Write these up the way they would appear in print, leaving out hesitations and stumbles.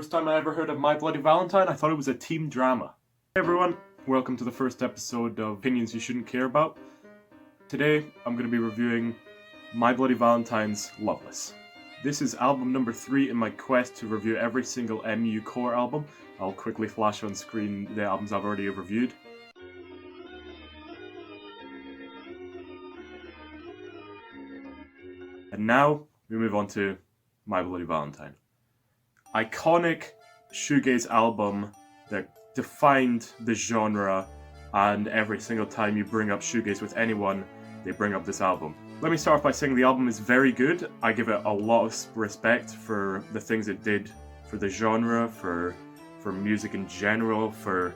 first time I ever heard of My Bloody Valentine, I thought it was a teen drama. Hey everyone, welcome to the first episode of Opinions You Shouldn't Care About. Today, I'm going to be reviewing My Bloody Valentine's Loveless. This is album number 3 in my quest to review every single MU core album. I'll quickly flash on screen the albums I've already reviewed. And now, we move on to My Bloody Valentine. Iconic shoegaze album that defined the genre, and every single time you bring up shoegaze with anyone, they bring up this album. Let me start off by saying the album is very good. I give it a lot of respect for the things it did for the genre, for music in general, for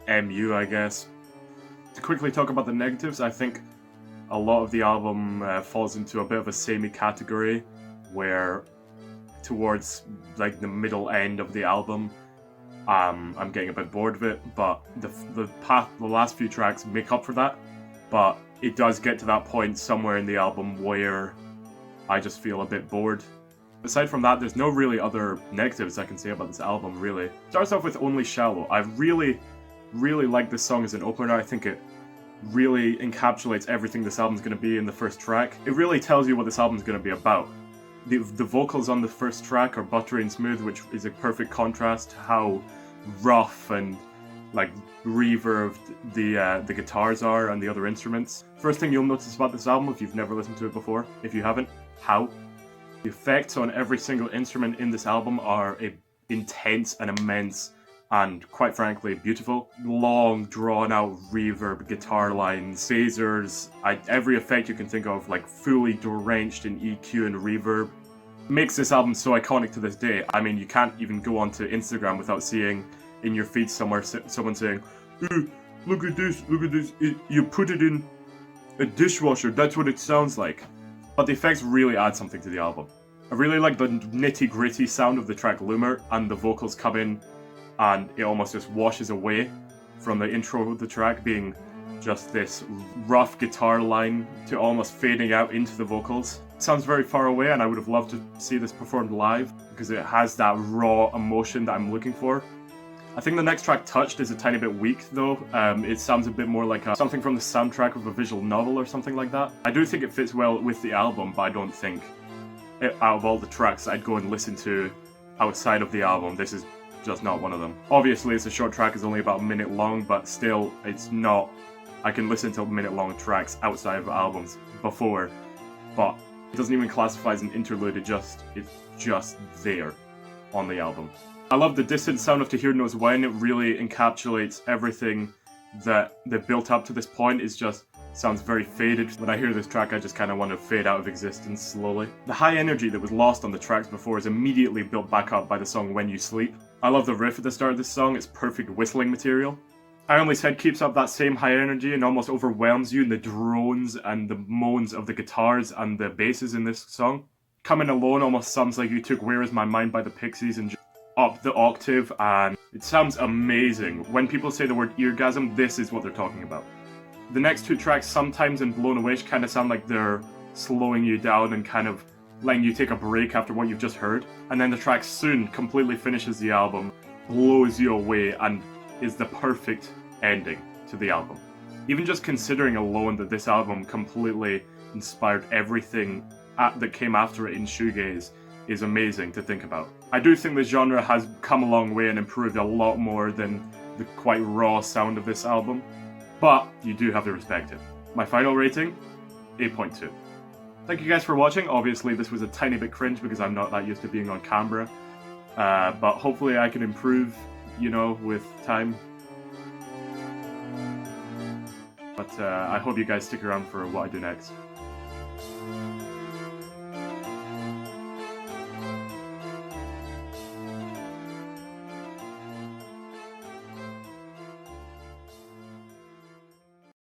MU, I guess. To quickly talk about the negatives, I think a lot of the album falls into a bit of a samey category, where towards like the middle end of the album, I'm getting a bit bored of it, but the last few tracks make up for that. But it does get to that point somewhere in the album where I just feel a bit bored. Aside from that, there's no really other negatives I can say about this album, really. Starts off with Only Shallow. I really like this song as an opener. I think it really encapsulates everything this album's going to be in the first track. It really tells you what this album's going to be about. The vocals on the first track are buttery and smooth, which is a perfect contrast to how rough and like reverbed the guitars are and the other instruments. First thing you'll notice about this album, if you've never listened to it before, if you haven't, how? The effects on every single instrument in this album are intense and immense and, quite frankly, beautiful. Long, drawn-out reverb guitar lines, phasers, every effect you can think of, like fully drenched in EQ and reverb. Makes this album so iconic to this day. I mean, you can't even go onto Instagram without seeing in your feed somewhere someone saying, "Ooh, look at this, you put it in a dishwasher, that's what it sounds like." But the effects really add something to the album. I really like the nitty-gritty sound of the track Loomer, and the vocals come in and it almost just washes away from the intro of the track being just this rough guitar line to almost fading out into the vocals. It sounds very far away, and I would have loved to see this performed live because it has that raw emotion that I'm looking for. I think the next track, Touched, is a tiny bit weak though. It sounds a bit more like something from the soundtrack of a visual novel or something like that. I do think it fits well with the album, but I don't think out of all the tracks I'd go and listen to outside of the album, this is just not one of them. Obviously it's a short track, it's only about a minute long, but still it's not. I can listen to minute-long tracks outside of albums before, but it doesn't even classify as an interlude, it's just there on the album. I love the distant sound of To Hear Knows When. It really encapsulates everything that they've built up to this point. It just sounds very faded. When I hear this track, I just kind of want to fade out of existence slowly. The high energy that was lost on the tracks before is immediately built back up by the song When You Sleep. I love the riff at the start of this song, it's perfect whistling material. I Only Said keeps up that same high energy and almost overwhelms you in the drones and the moans of the guitars and the basses in this song. Coming Alone almost sounds like you took Where Is My Mind by the Pixies and just up the octave, and it sounds amazing. When people say the word eargasm, this is what they're talking about. The next two tracks, Sometimes and Blown Away, kind of sound like they're slowing you down and kind of letting you take a break after what you've just heard. And then the track Soon completely finishes the album, blows you away, and is the perfect ending to the album. Even just considering alone that this album completely inspired everything that came after it in shoegaze is amazing to think about. I do think the genre has come a long way and improved a lot more than the quite raw sound of this album, but you do have to respect it. My final rating, 8.2. Thank you guys for watching. Obviously this was a tiny bit cringe because I'm not that used to being on camera, but hopefully I can improve, you know, with time. But I hope you guys stick around for what I do next.